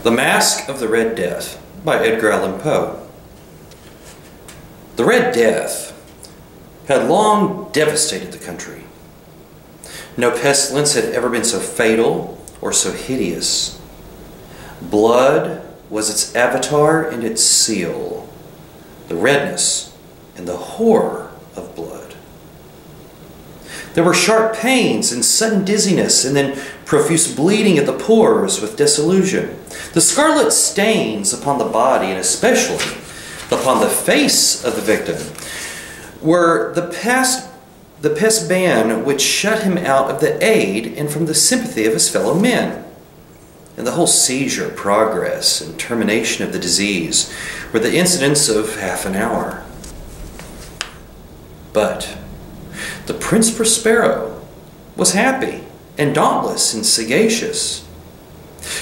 The Masque of the Red Death by Edgar Allan Poe. The Red Death had long devastated the country. No pestilence had ever been so fatal or so hideous. Blood was its avatar and its seal, the redness and the horror of blood. There were sharp pains and sudden dizziness, and then profuse bleeding at the pores with dissolution. The scarlet stains upon the body, and especially upon the face of the victim, were the pest ban which shut him out of the aid and from the sympathy of his fellow men. And the whole seizure, progress, and termination of the disease were the incidents of half an hour. But the Prince Prospero was happy and dauntless and sagacious.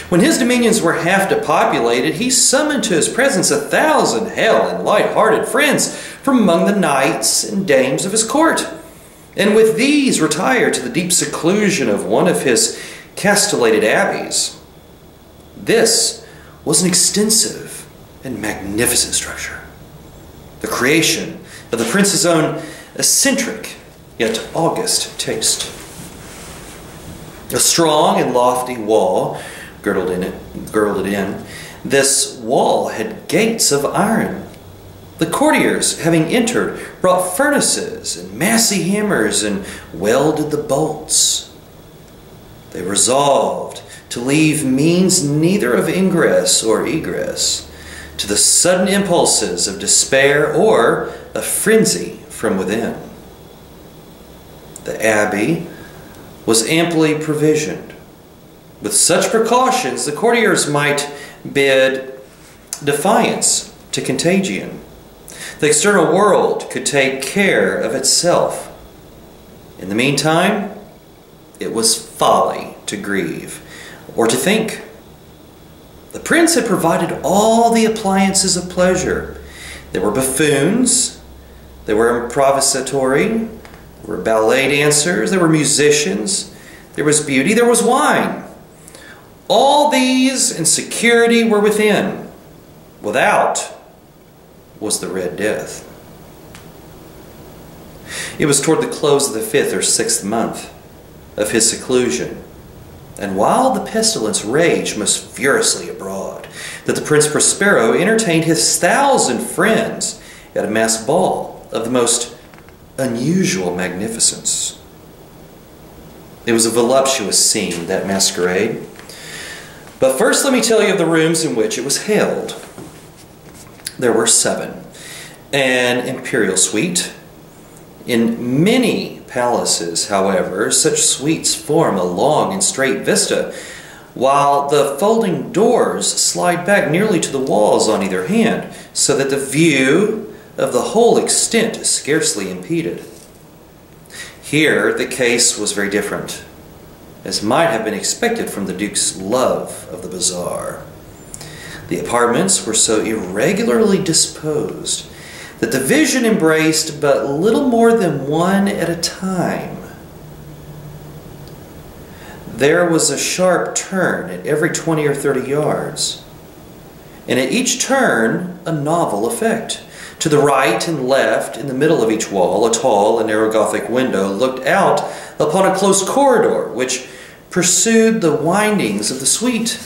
When his dominions were half depopulated, he summoned to his presence 1,000 hale and light-hearted friends from among the knights and dames of his court, and with these retired to the deep seclusion of one of his castellated abbeys. This was an extensive and magnificent structure, the creation of the prince's own eccentric yet august taste. A strong and lofty wall girdled it in. This wall had gates of iron. The courtiers, having entered, brought furnaces and massy hammers and welded the bolts. They resolved to leave means neither of ingress or egress to the sudden impulses of despair or of frenzy from within. The abbey was amply provisioned. With such precautions, the courtiers might bid defiance to contagion. The external world could take care of itself. In the meantime, it was folly to grieve or to think. The prince had provided all the appliances of pleasure. There were buffoons, there were improvisatori, there were ballet dancers, there were musicians, there was beauty, there was wine. All these and security were within. Without was the Red Death. It was toward the close of the 5th or 6th month of his seclusion, and while the pestilence raged most furiously abroad, that the Prince Prospero entertained his 1,000 friends at a masked ball of the most unusual magnificence. It was a voluptuous scene, that masquerade. But first let me tell you of the rooms in which it was held. There were 7. An imperial suite. In many palaces, however, such suites form a long and straight vista, while the folding doors slide back nearly to the walls on either hand, so that the view of the whole extent is scarcely impeded. Here the case was very different, as might have been expected from the Duke's love of the bazaar. The apartments were so irregularly disposed that the vision embraced but little more than one at a time. There was a sharp turn at every 20 or 30 yards, and at each turn a novel effect. To the right and left, in the middle of each wall, a tall and narrow Gothic window looked out upon a closed corridor which pursued the windings of the suite.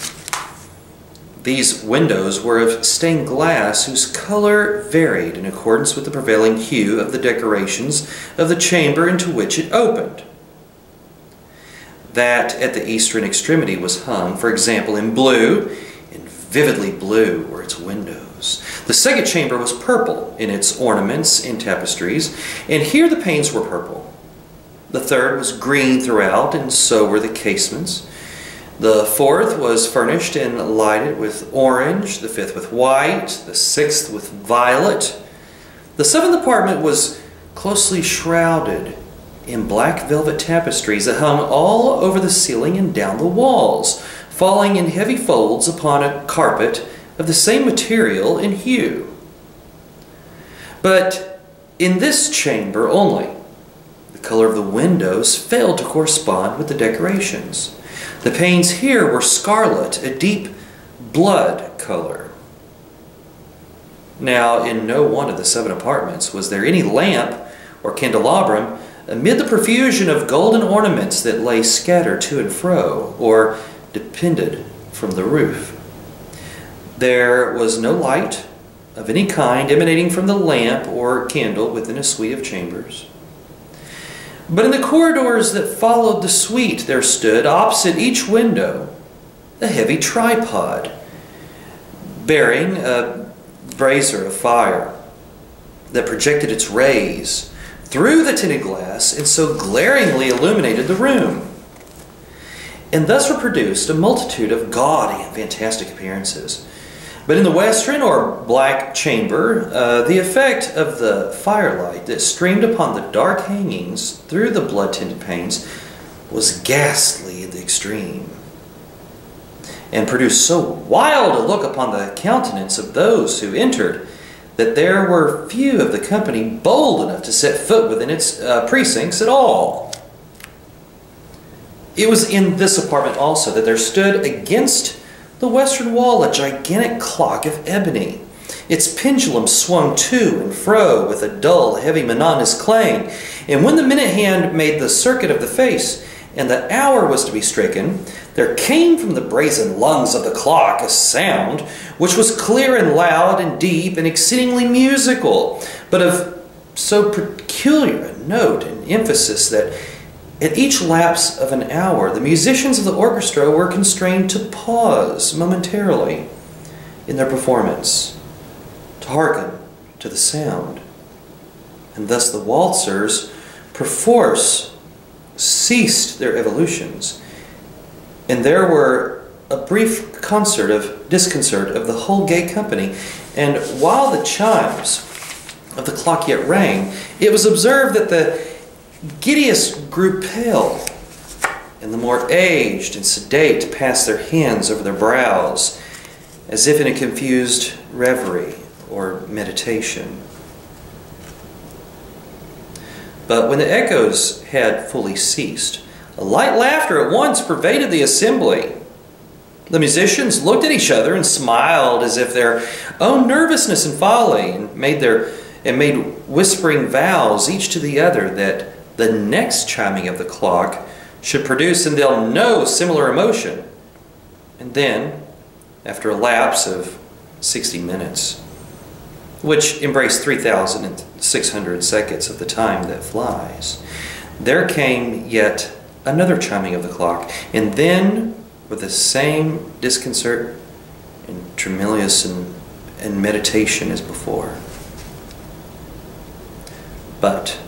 These windows were of stained glass whose color varied in accordance with the prevailing hue of the decorations of the chamber into which it opened. That at the eastern extremity was hung, for example, in blue, and vividly blue were its windows. The second chamber was purple in its ornaments and tapestries, and here the panes were purple. The third was green throughout, and so were the casements. The fourth was furnished and lighted with orange, the fifth with white, the sixth with violet. The seventh apartment was closely shrouded in black velvet tapestries that hung all over the ceiling and down the walls, falling in heavy folds upon a carpet of the same material and hue. But in this chamber only, the color of the windows failed to correspond with the decorations. The panes here were scarlet, a deep blood color. Now, in no one of the 7 apartments was there any lamp or candelabrum amid the profusion of golden ornaments that lay scattered to and fro or depended from the roof. There was no light of any kind emanating from the lamp or candle within a suite of chambers. But in the corridors that followed the suite there stood, opposite each window, a heavy tripod bearing a brazier of fire that projected its rays through the tinted glass and so glaringly illuminated the room. And thus were produced a multitude of gaudy and fantastic appearances. But in the western or black chamber, the effect of the firelight that streamed upon the dark hangings through the blood-tinted panes was ghastly in the extreme, and produced so wild a look upon the countenance of those who entered that there were few of the company bold enough to set foot within its precincts at all. It was in this apartment also that there stood against the western wall a gigantic clock of ebony. Its pendulum swung to and fro with a dull, heavy, monotonous clang, and when the minute hand made the circuit of the face and the hour was to be stricken, there came from the brazen lungs of the clock a sound which was clear and loud and deep and exceedingly musical, but of so peculiar a note and emphasis that at each lapse of an hour, the musicians of the orchestra were constrained to pause momentarily in their performance, to hearken to the sound. And thus the waltzers, perforce, ceased their evolutions, and there were a brief disconcert of the whole gay company. And while the chimes of the clock yet rang, it was observed that the giddiest grew pale, and the more aged and sedate passed their hands over their brows, as if in a confused reverie or meditation. But when the echoes had fully ceased, a light laughter at once pervaded the assembly. The musicians looked at each other and smiled as if their own nervousness and folly made whispering vows each to the other that the next chiming of the clock should produce in them no similar emotion. And then, after a lapse of 60 minutes, which embraced 3,600 seconds of the time that flies, there came yet another chiming of the clock, and then, with the same disconcert and tremulous and meditation as before. But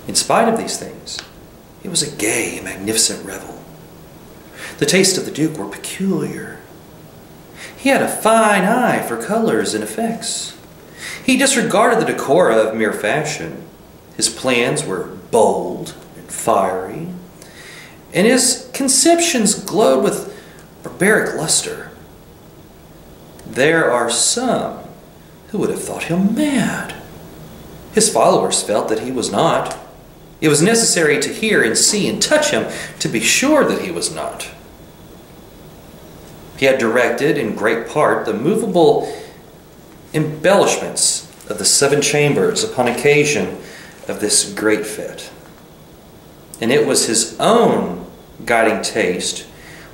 in spite of these things, it was a gay, magnificent revel. The tastes of the Duke were peculiar. He had a fine eye for colors and effects. He disregarded the decora of mere fashion. His plans were bold and fiery, and his conceptions glowed with barbaric luster. There are some who would have thought him mad. His followers felt that he was not. It was necessary to hear and see and touch him to be sure that he was not. He had directed in great part the movable embellishments of the 7 chambers upon occasion of this great fête. And it was his own guiding taste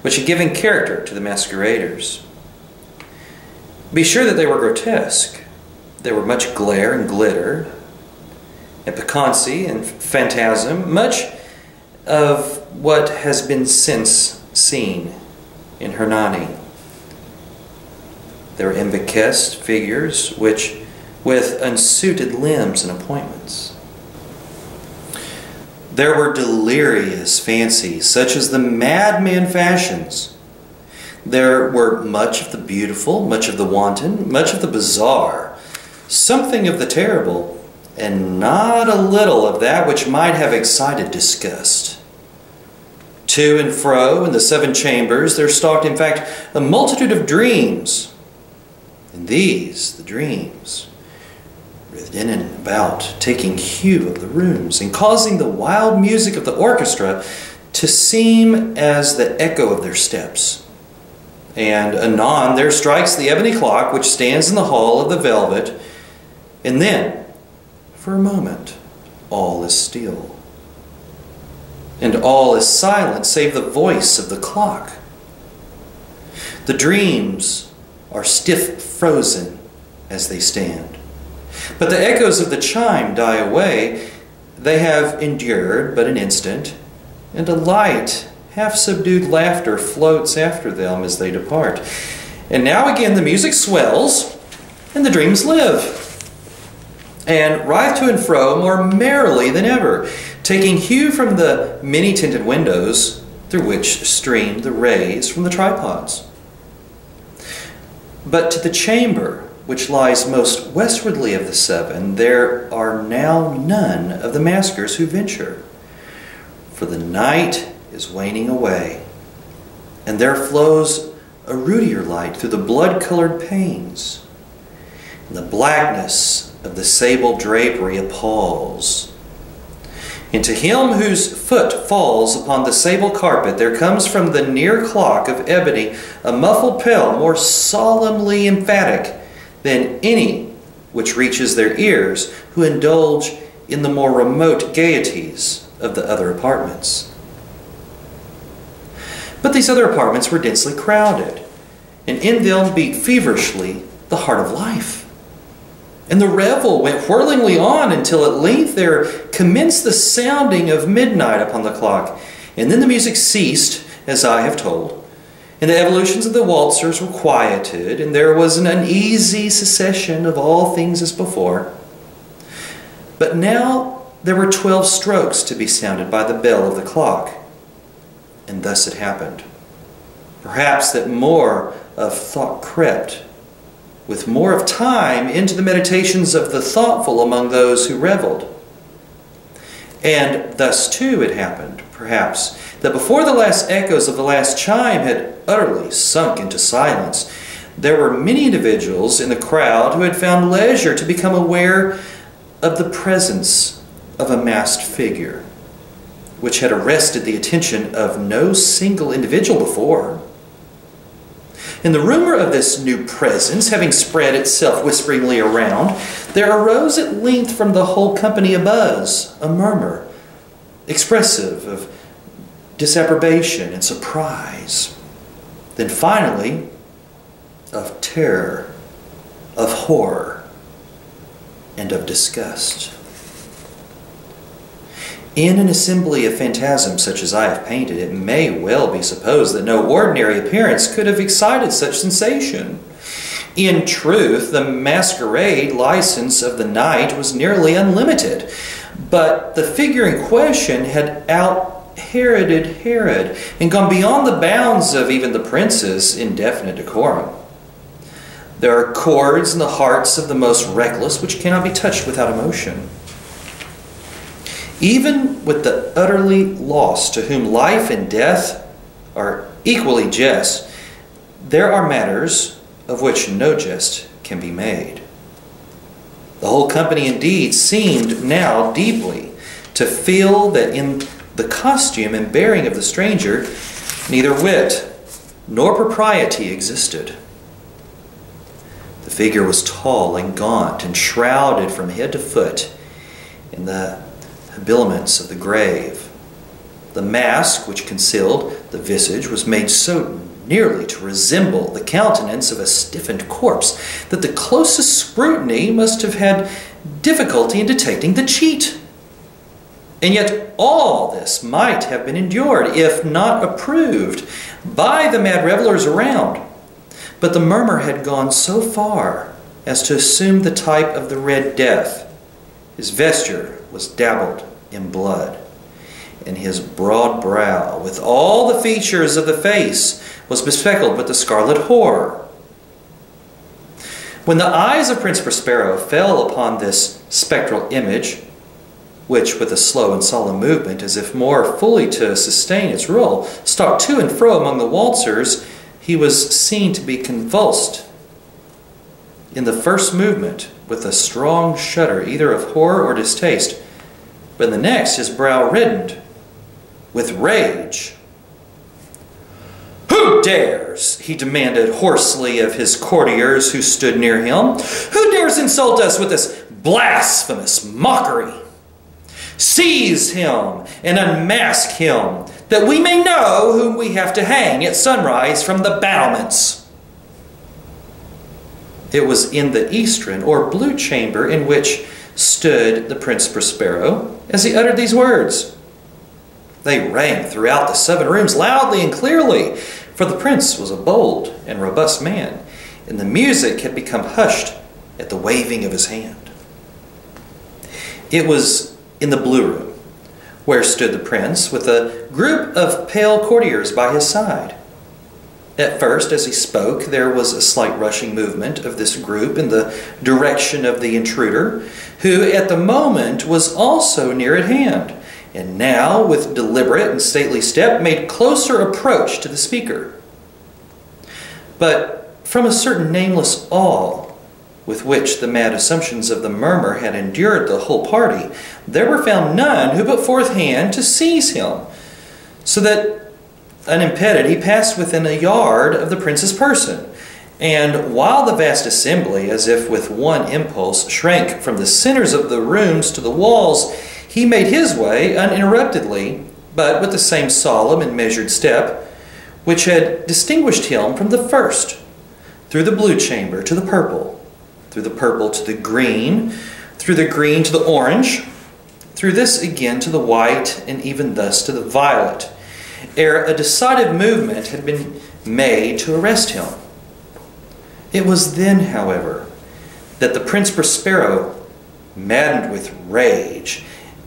which had given character to the masqueraders. Be sure that they were grotesque. There were much glare and glitter, and piquancy and phantasm, much of what has been since seen in Hernani. There were embecquest figures which, with unsuited limbs and appointments. There were delirious fancies, such as the madman fashions. There were much of the beautiful, much of the wanton, much of the bizarre, something of the terrible, and not a little of that which might have excited disgust. To and fro in the 7 chambers there stalked, in fact, a multitude of dreams. And these, the dreams, writhed in and about, taking hue of the rooms, and causing the wild music of the orchestra to seem as the echo of their steps. And anon there strikes the ebony clock which stands in the hall of the velvet, and then, for a moment, all is still. And all is silent save the voice of the clock. The dreams are stiff frozen as they stand. But the echoes of the chime die away. They have endured but an instant, and a light, half-subdued laughter floats after them as they depart. And now again the music swells, and the dreams live, and writhe to and fro more merrily than ever, taking hue from the many-tinted windows through which stream the rays from the tripods. But to the chamber which lies most westwardly of the seven, there are now none of the maskers who venture, for the night is waning away, and there flows a ruddier light through the blood-colored panes, and the blackness of the sable drapery appalls. And to him whose foot falls upon the sable carpet, there comes from the near clock of ebony a muffled peal more solemnly emphatic than any which reaches their ears who indulge in the more remote gaieties of the other apartments. But these other apartments were densely crowded, and in them beat feverishly the heart of life. And the revel went whirlingly on until at length there commenced the sounding of midnight upon the clock. And then the music ceased, as I have told, and the evolutions of the waltzers were quieted, and there was an uneasy cessation of all things as before. But now there were 12 strokes to be sounded by the bell of the clock. And thus it happened, perhaps, that more of thought crept, with more of time, into the meditations of the thoughtful among those who reveled. And thus too it happened, perhaps, that before the last echoes of the last chime had utterly sunk into silence, there were many individuals in the crowd who had found leisure to become aware of the presence of a masked figure, which had arrested the attention of no single individual before. And the rumor of this new presence having spread itself whisperingly around, there arose at length from the whole company a buzz, a murmur, expressive of disapprobation and surprise. Then finally, of terror, of horror, and of disgust. In an assembly of phantasms such as I have painted, it may well be supposed that no ordinary appearance could have excited such sensation. In truth, the masquerade license of the night was nearly unlimited, but the figure in question had out-Heroded Herod, and gone beyond the bounds of even the prince's indefinite decorum. There are chords in the hearts of the most reckless which cannot be touched without emotion. Even with the utterly lost, to whom life and death are equally jests, there are matters of which no jest can be made. The whole company indeed seemed now deeply to feel that in the costume and bearing of the stranger neither wit nor propriety existed. The figure was tall and gaunt and shrouded from head to foot in the habiliments of the grave. The mask which concealed the visage was made so nearly to resemble the countenance of a stiffened corpse that the closest scrutiny must have had difficulty in detecting the cheat. And yet all this might have been endured, if not approved, by the mad revelers around. But the murmur had gone so far as to assume the type of the Red Death. His vesture was dabbled in blood, and his broad brow, with all the features of the face, was bespeckled with the scarlet horror. When the eyes of Prince Prospero fell upon this spectral image, which, with a slow and solemn movement, as if more fully to sustain its role, stalked to and fro among the waltzers, he was seen to be convulsed in the first movement with a strong shudder, either of horror or distaste, but in the next his brow reddened with rage. "Who "Who dares," he demanded hoarsely of his courtiers who stood near him, "who dares insult us with this blasphemous mockery? Seize him and unmask him, that we may know whom we have to hang at sunrise from the battlements." It was in the eastern or blue chamber in which stood the Prince Prospero as he uttered these words. They rang throughout the 7 rooms loudly and clearly, for the prince was a bold and robust man, and the music had become hushed at the waving of his hand. It was in the blue room, where stood the prince with a group of pale courtiers by his side. At first, as he spoke, there was a slight rushing movement of this group in the direction of the intruder, who at the moment was also near at hand, and now, with deliberate and stately step, made closer approach to the speaker. But from a certain nameless awe with which the mad assumptions of the murmur had endured the whole party, there were found none who put forth hand to seize him, so that unimpeded he passed within a yard of the prince's person, and while the vast assembly, as if with one impulse, shrank from the centers of the rooms to the walls, he made his way uninterruptedly, but with the same solemn and measured step which had distinguished him from the first, through the blue chamber to the purple, through the purple to the green, through the green to the orange, through this again to the white, and even thus to the violet, ere a decided movement had been made to arrest him. It was then, however, that the Prince Prospero, maddened with rage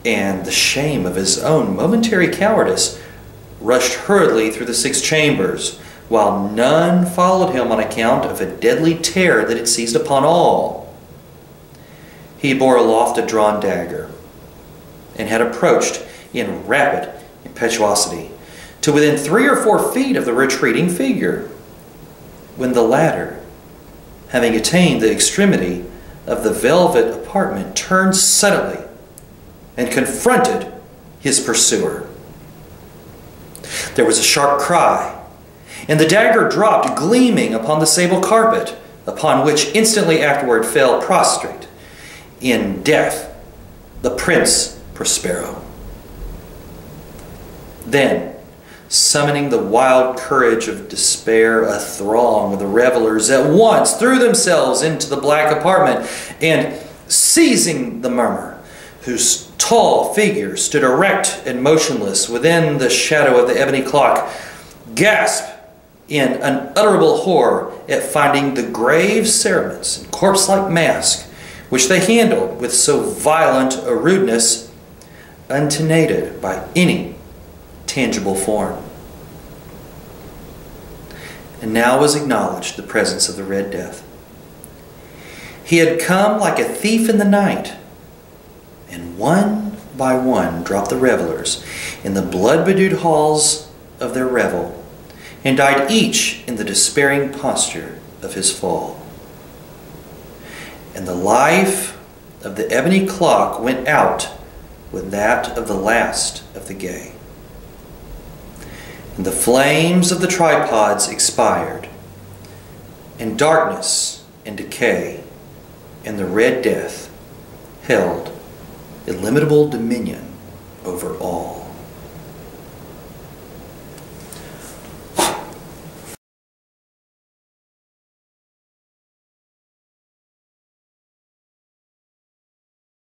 and the shame of his own momentary cowardice, rushed hurriedly through the 6 chambers, while none followed him on account of a deadly terror that had seized upon all. He bore aloft a drawn dagger, and had approached in rapid impetuosity to within 3 or 4 feet of the retreating figure, when the latter, having attained the extremity of the velvet apartment, turned suddenly and confronted his pursuer. There was a sharp cry, and the dagger dropped gleaming upon the sable carpet, upon which instantly afterward fell prostrate in death the Prince Prospero. Then, summoning the wild courage of despair, a throng of the revelers at once threw themselves into the black apartment, and seizing the murmur, whose tall figure stood erect and motionless within the shadow of the ebony clock, gasped in unutterable horror at finding the grave cerements and corpse-like mask which they handled with so violent a rudeness untenanted by any tangible form. And now was acknowledged the presence of the Red Death. He had come like a thief in the night, and one by one dropped the revelers in the blood-bedewed halls of their revel, and died each in the despairing posture of his fall. And the life of the ebony clock went out with that of the last of the gay. And the flames of the tripods expired, and darkness and decay and the Red Death held illimitable dominion over all.